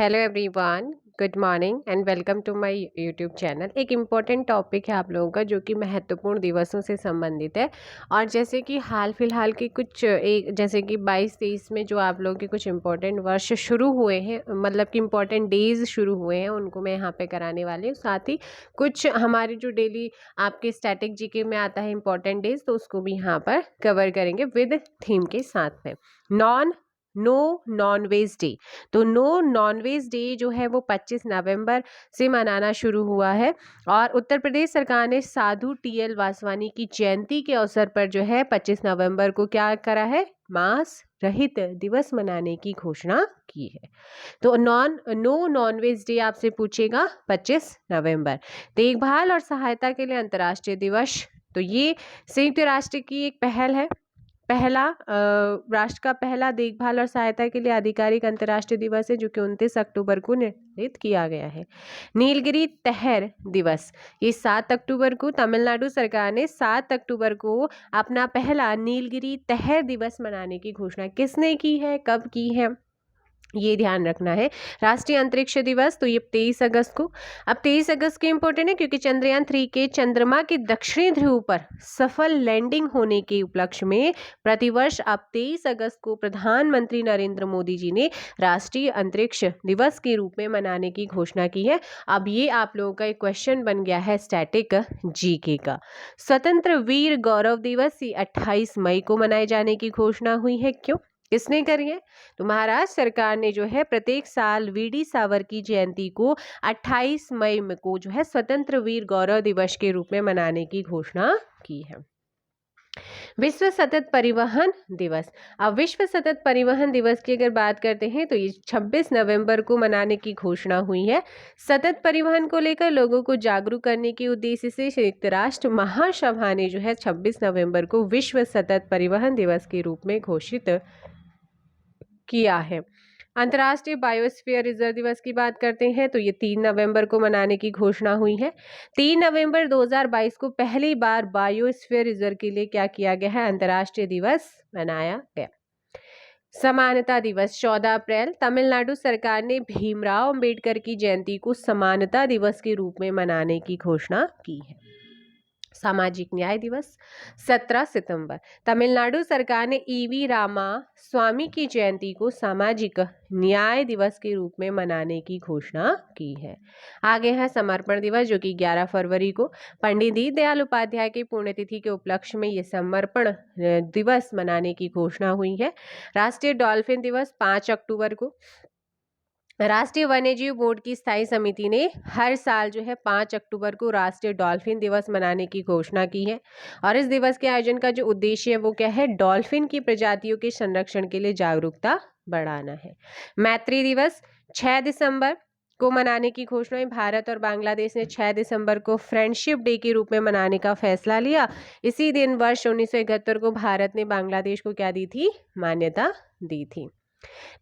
Hello everyone, good morning and welcome to my YouTube channel. एक important topic है आप लोगों का जो कि महत्वपूर्ण दिवसों से संबंधित है। और जैसे कि हाल फिलहाल के कुछ एक जैसे कि 22-23 में जो आप लोगों के कुछ इम्पोर्टेंट वर्ष शुरू हुए हैं, मतलब कि इम्पोर्टेंट डेज शुरू हुए हैं, उनको मैं यहाँ पे कराने वाली हूँ। साथ ही कुछ हमारी जो डेली आपके स्टैटिक जीके में आता है इम्पोर्टेंट डेज, तो उसको भी यहाँ पर कवर करेंगे विद थीम के साथ में। No nonveg day. तो नो नॉनवेज डे जो है वो 25 नवंबर से मनाना शुरू हुआ है। और उत्तर प्रदेश सरकार ने साधु टीएल वासवानी की जयंती के अवसर पर जो है 25 नवंबर को क्या करा है, मांस रहित दिवस मनाने की घोषणा की है। तो नो नॉनवेज डे आपसे पूछेगा 25 नवंबर। देखभाल और सहायता के लिए अंतर्राष्ट्रीय दिवस, तो ये संयुक्त राष्ट्र की एक पहल है। राष्ट्र का पहला देखभाल और सहायता के लिए आधिकारिक अंतर्राष्ट्रीय दिवस है जो कि 29 अक्टूबर को निर्धारित किया गया है। नीलगिरी तहर दिवस, ये 7 अक्टूबर को तमिलनाडु सरकार ने 7 अक्टूबर को अपना पहला नीलगिरी तहर दिवस मनाने की घोषणा किसने की है, कब की है, ये ध्यान रखना है। राष्ट्रीय अंतरिक्ष दिवस, तो ये 23 अगस्त को। अब 23 अगस्त के इंपॉर्टेंट है क्योंकि चंद्रयान 3 के चंद्रमा के दक्षिणी ध्रुव पर सफल लैंडिंग होने के उपलक्ष्य में प्रतिवर्ष अब 23 अगस्त को प्रधानमंत्री नरेंद्र मोदी जी ने राष्ट्रीय अंतरिक्ष दिवस के रूप में मनाने की घोषणा की है। अब ये आप लोगों का एक क्वेश्चन बन गया है स्टैटिक जीके का। स्वतंत्र वीर गौरव दिवस 28 मई को मनाए जाने की घोषणा हुई है। क्यों, किसने करी है? तो महाराष्ट्र सरकार ने जो है प्रत्येक साल वीडी सावर की जयंती को 28 मई में को जो है स्वतंत्र वीर गौरव दिवस के रूप में मनाने की घोषणा की है। विश्व सतत परिवहन दिवस। अब विश्व सतत परिवहन दिवस की अगर बात करते हैं तो ये 26 नवंबर को मनाने की घोषणा हुई है। सतत परिवहन को लेकर लोगों को जागरूक करने के उद्देश्य से संयुक्त राष्ट्र महासभा ने जो है 26 नवंबर को विश्व सतत परिवहन दिवस के रूप में घोषित किया है। अंतर्राष्ट्रीय बायोस्फीयर रिजर्व दिवस की बात करते हैं तो ये 3 नवंबर को मनाने की घोषणा हुई है। 3 नवंबर 2022 को पहली बार बायोस्फीयर रिजर्व के लिए क्या किया गया है, अंतर्राष्ट्रीय दिवस मनाया गया। समानता दिवस 14 अप्रैल, तमिलनाडु सरकार ने भीमराव अंबेडकर की जयंती को समानता दिवस के रूप में मनाने की घोषणा की है। सामाजिक न्याय दिवस 17 सितंबर, तमिलनाडु सरकार ने ईवी रामा स्वामी की जयंती को सामाजिक न्याय दिवस के रूप में मनाने की घोषणा की है। आगे है समर्पण दिवस जो कि 11 फरवरी को पंडित दीनदयाल उपाध्याय की पुण्यतिथि के उपलक्ष्य में ये समर्पण दिवस मनाने की घोषणा हुई है। राष्ट्रीय डॉल्फिन दिवस 5 अक्टूबर को। राष्ट्रीय वन्यजीव बोर्ड की स्थायी समिति ने हर साल जो है 5 अक्टूबर को राष्ट्रीय डॉल्फिन दिवस मनाने की घोषणा की है। और इस दिवस के आयोजन का जो उद्देश्य है वो क्या है, डॉल्फिन की प्रजातियों के संरक्षण के लिए जागरूकता बढ़ाना है। मैत्री दिवस 6 दिसंबर को मनाने की घोषणा है। भारत और बांग्लादेश ने 6 दिसंबर को फ्रेंडशिप डे के रूप में मनाने का फैसला लिया। इसी दिन वर्ष 1971 को भारत ने बांग्लादेश को क्या दी थी, मान्यता दी थी।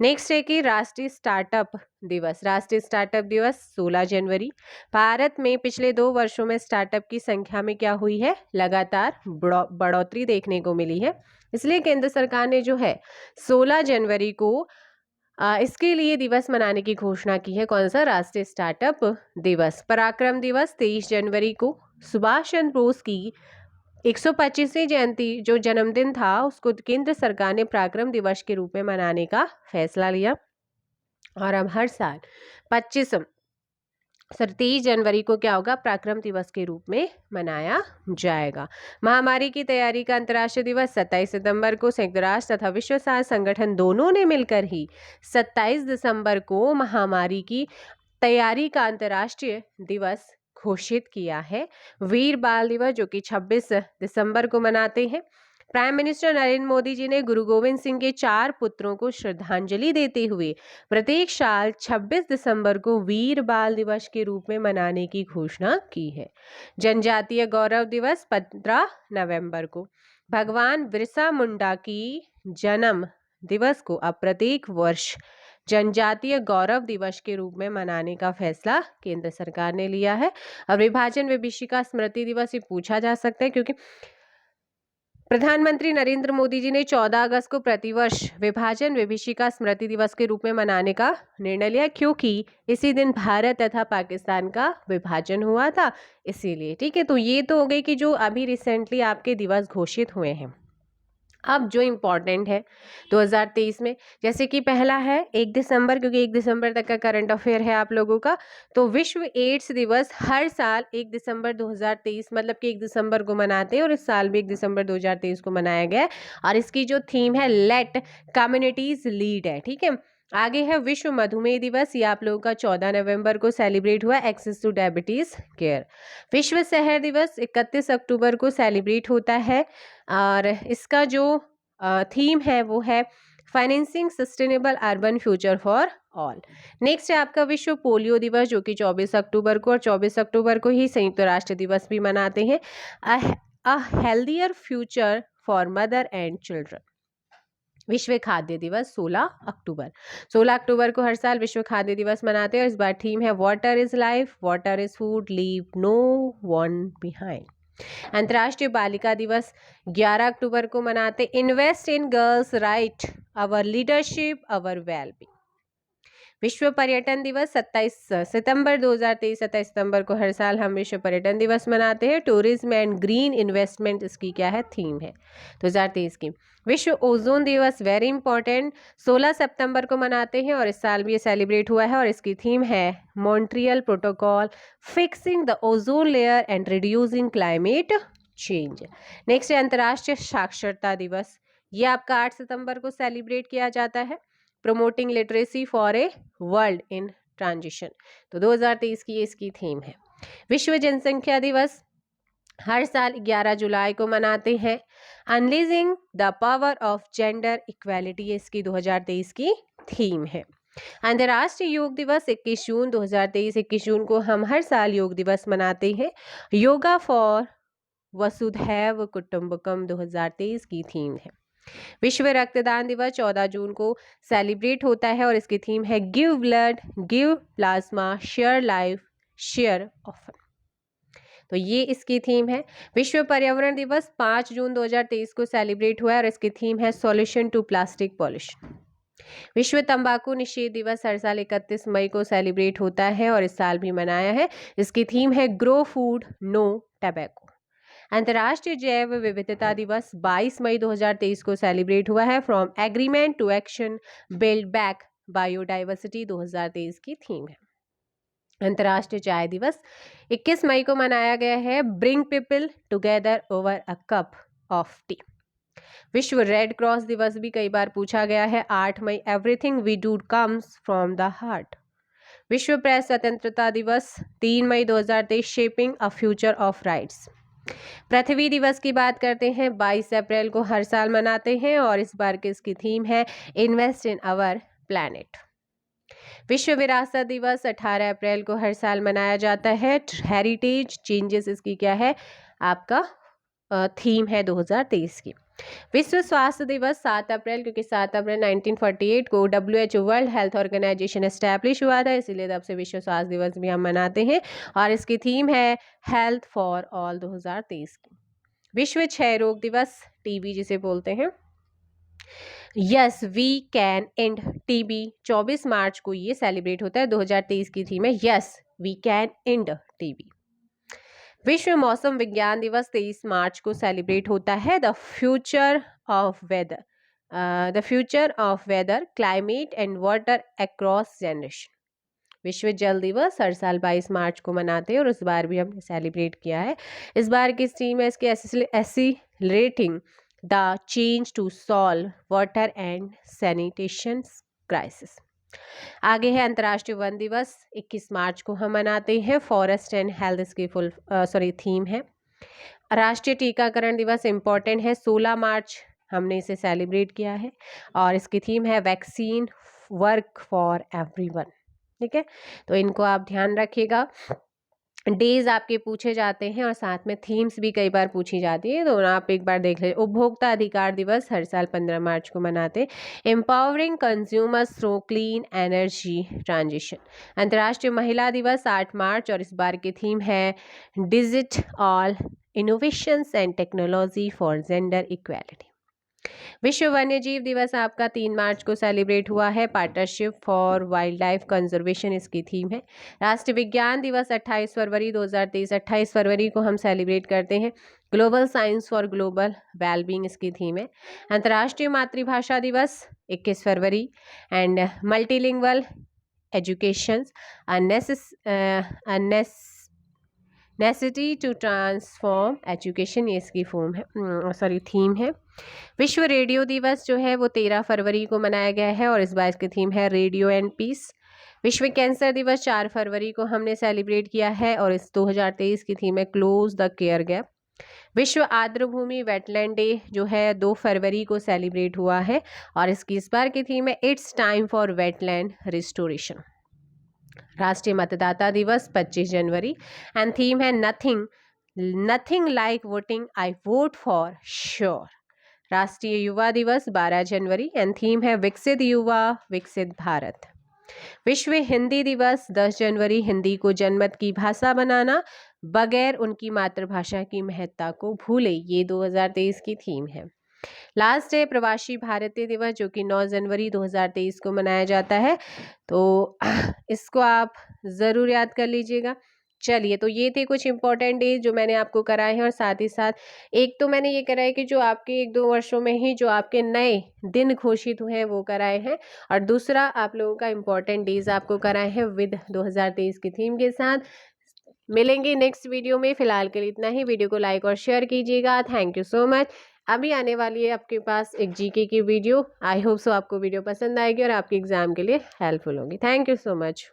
नेक्स्ट है कि राष्ट्रीय स्टार्टअप दिवस। राष्ट्रीय स्टार्टअप दिवस 16 जनवरी। भारत में पिछले 2 वर्षों में स्टार्टअप की संख्या में क्या हुई है, लगातार बढ़ोतरी देखने को मिली है। इसलिए केंद्र सरकार ने जो है 16 जनवरी को इसके लिए दिवस मनाने की घोषणा की है। कौन सा, राष्ट्रीय स्टार्टअप दिवस। पराक्रम दिवस 23 जनवरी को, सुभाष चंद्र बोस की 125वीं जयंती जो जन्मदिन था उसको केंद्र सरकार ने पराक्रम दिवस के रूप में मनाने का फैसला लिया। और अब हर साल 23 जनवरी को क्या होगा, पराक्रम दिवस के रूप में मनाया जाएगा। महामारी की तैयारी का अंतर्राष्ट्रीय दिवस 27 सितंबर को। संयुक्त राष्ट्र तथा विश्व स्वास्थ्य संगठन दोनों ने मिलकर ही 27 दिसंबर को महामारी की तैयारी का अंतर्राष्ट्रीय दिवस घोषित किया है। वीर बाल दिवस जो कि 26 दिसंबर को मनाते हैं। प्राइम मिनिस्टर नरेंद्र मोदी जी ने गुरु गोविंद सिंह के 4 पुत्रों को श्रद्धांजलि देते हुए प्रत्येक साल 26 दिसंबर को वीर बाल दिवस के रूप में मनाने की घोषणा की है। जनजातीय गौरव दिवस 15 नवंबर को। भगवान बिरसा मुंडा की जन्म दिवस को अब प्रत्येक वर्ष जनजातीय गौरव दिवस के रूप में मनाने का फैसला केंद्र सरकार ने लिया है। और विभाजन विभीषिका स्मृति दिवस ये पूछा जा सकता है क्योंकि प्रधानमंत्री नरेंद्र मोदी जी ने 14 अगस्त को प्रतिवर्ष विभाजन विभीषिका स्मृति दिवस के रूप में मनाने का निर्णय लिया, क्योंकि इसी दिन भारत तथा पाकिस्तान का विभाजन हुआ था, इसीलिए। ठीक है, तो ये तो हो गई कि जो अभी रिसेंटली आपके दिवस घोषित हुए हैं। अब जो इम्पोर्टेंट है 2023 में, जैसे कि पहला है 1 दिसंबर, क्योंकि 1 दिसंबर तक का करंट अफेयर है आप लोगों का। तो विश्व एड्स दिवस हर साल 1 दिसंबर 2023 मतलब कि 1 दिसंबर को मनाते हैं, और इस साल भी 1 दिसंबर 2023 को मनाया गया है। और इसकी जो थीम है लेट कम्युनिटीज लीड है। ठीक है, आगे है विश्व मधुमेह दिवस, ये आप लोगों का 14 नवंबर को सेलिब्रेट हुआ, एक्सेस टू डायबिटीज केयर। विश्व शहर दिवस 31 अक्टूबर को सेलिब्रेट होता है, और इसका जो थीम है वो है financing sustainable urban future for all. Next है आपका विश्व पोलियो दिवस, जो कि 24 अक्टूबर को, और 24 अक्टूबर को ही संयुक्त राष्ट्र दिवस भी मनाते हैं। अ healthier future for mother and children. विश्व खाद्य दिवस 16 अक्टूबर। 16 अक्टूबर को हर साल विश्व खाद्य दिवस मनाते हैं, और इस बार थीम है water is life, water is food, leave no one behind. अंतर्राष्ट्रीय बालिका दिवस 11 अक्टूबर को मनाते, invest in girls right, our leadership, our wellbeing. विश्व पर्यटन दिवस 27 सितंबर 2023, 27 सितंबर को हर साल हम विश्व पर्यटन दिवस मनाते हैं। टूरिज्म एंड ग्रीन इन्वेस्टमेंट इसकी क्या है, थीम है 2023 की। विश्व ओजोन दिवस वेरी इंपॉर्टेंट, 16 सितंबर को मनाते हैं, और इस साल भी ये सेलिब्रेट हुआ है, और इसकी थीम है Montreal protocol, fixing the ozone layer and reducing climate change. Next है अंतर्राष्ट्रीय साक्षरता दिवस, ये आपका 8 सितंबर को सेलिब्रेट किया जाता है, promoting literacy for a world in transition. तो 2023 की इसकी थीम है। विश्व जनसंख्या दिवस हर साल 11 जुलाई को मनाते हैं, unleashing the power of gender equality इसकी 2023 की थीम है। अंतर्राष्ट्रीय योग दिवस 21 जून 2023, 21 जून को हम हर साल योग दिवस मनाते हैं, योगा फॉर वसुधैव कुटुंबकम 2023 की थीम है। विश्व रक्तदान दिवस 14 जून को सेलिब्रेट होता है, और इसकी थीम है give blood, give plasma, share life, share often. तो ये इसकी थीम है। विश्व पर्यावरण दिवस 5 जून 2023 को सेलिब्रेट हुआ है, और इसकी थीम है सॉल्यूशन टू प्लास्टिक पॉल्यूशन। विश्व तंबाकू निषेध दिवस हर साल 31 मई को सेलिब्रेट होता है, और इस साल भी मनाया है। इसकी थीम है ग्रो फूड नो टबैको। अंतर्राष्ट्रीय जैव विविधता दिवस 22 मई 2023 को सेलिब्रेट हुआ है, from agreement to action build back biodiversity 2023 की थीम है। अंतर्राष्ट्रीय चाय दिवस 21 मई को मनाया गया है, bring people together over a cup of tea. विश्व रेड क्रॉस दिवस भी कई बार पूछा गया है, 8 मई, everything we do comes from the heart. विश्व प्रेस स्वतंत्रता दिवस 3 मई 2023, shaping a future of rights. पृथ्वी दिवस की बात करते हैं, 22 अप्रैल को हर साल मनाते हैं, और इस बार की इसकी थीम है इन्वेस्ट इन आवर प्लैनेट। विश्व विरासत दिवस 18 अप्रैल को हर साल मनाया जाता है, हेरिटेज चेंजेस इसकी क्या है, आपका थीम है 2023 की। विश्व स्वास्थ्य दिवस 7 अप्रैल, क्योंकि 7 अप्रैल 1948 को WHO world health organisation establish हुआ था, इसीलिए तब से विश्व स्वास्थ्य दिवस भी हम मनाते हैं, और इसकी थीम है हेल्थ फॉर ऑल 2023 की। विश्व क्षय रोग दिवस, टीबी जिसे बोलते हैं, yes we can end TB, 24 मार्च को ये सेलिब्रेट होता है। 2023 की थीम है yes we can end TB. विश्व मौसम विज्ञान दिवस 23 मार्च को सेलिब्रेट होता है, the future of weather climate and water across generation. विश्व जल दिवस हर साल 22 मार्च को मनाते हैं, और इस बार भी हमने सेलिब्रेट किया है। इस बार की थीम है इसकी accelerating the change to solve water and sanitation crisis. आगे है अंतर्राष्ट्रीय वन दिवस, 21 मार्च को हम मनाते हैं, फॉरेस्ट एंड हेल्थ इसकी थीम है। राष्ट्रीय टीकाकरण दिवस इम्पॉर्टेंट है, 16 मार्च हमने इसे सेलिब्रेट किया है, और इसकी थीम है वैक्सीन वर्क फॉर एवरीवन। ठीक है, तो इनको आप ध्यान रखिएगा। डेज आपके पूछे जाते हैं, और साथ में थीम्स भी कई बार पूछी जाती है, तो आप एक बार देख लीजिए। उपभोक्ता अधिकार दिवस हर साल 15 मार्च को मनाते हैं, empowering consumers through clean energy transition. अंतर्राष्ट्रीय महिला दिवस 8 मार्च, और इस बार की थीम है digit all innovations and technology for gender equality. विश्व वन्यजीव दिवस आपका 3 मार्च को सेलिब्रेट हुआ है। Partnership for wild life conservation इसकी थीम है। राष्ट्रीय विज्ञान दिवस 28 फरवरी 2023, 28 फरवरी को हम सेलिब्रेट करते हैं। Global science for global wellbeing इसकी थीम है। अंतर्राष्ट्रीय मातृभाषा दिवस 21 फरवरी and multilingual education necessity to transform education, ये इसकी थीम है। विश्व रेडियो दिवस जो है वो 13 फरवरी को मनाया गया है और इस बार इसकी थीम है रेडियो एंड पीस। विश्व कैंसर दिवस 4 फरवरी को हमने सेलिब्रेट किया है और इस 2023 की थीम है क्लोज द केयर गैप। विश्व आर्द्रभूमि वेटलैंड डे जो है 2 फरवरी को सेलिब्रेट हुआ है और इसकी इस बार की थीम है it's time for wetland restoration. राष्ट्रीय मतदाता दिवस 25 जनवरी एंड थीम है nothing like voting, I vote for sure. राष्ट्रीय युवा दिवस 12 जनवरी एंड थीम है विकसित युवा विकसित भारत। विश्व हिंदी दिवस 10 जनवरी, हिंदी को जनमत की भाषा बनाना बगैर उनकी मातृभाषा की महत्ता को भूले, ये 2023 की थीम है। लास्ट है प्रवासी भारतीय दिवस जो कि 9 जनवरी 2023 को मनाया जाता है, तो इसको आप ज़रूर याद कर लीजिएगा। चलिए, तो ये थे कुछ इंपॉर्टेंट डेज जो मैंने आपको कराए हैं और साथ ही साथ एक तो मैंने ये कराया कि जो आपके 1-2 वर्षों में ही जो आपके नए दिन घोषित हुए हैं वो कराए हैं, और दूसरा आप लोगों का इंपॉर्टेंट डेज आपको कराए हैं विद 2023 की थीम के साथ। मिलेंगे नेक्स्ट वीडियो में, फिलहाल के लिए इतना ही। वीडियो को लाइक और शेयर कीजिएगा। Thank you so much. अभी आने वाली है आपके पास एक जीके की वीडियो। आई होप सो आपको वीडियो पसंद आएगी और आपके एग्जाम के लिए हेल्पफुल होगी। Thank you so much.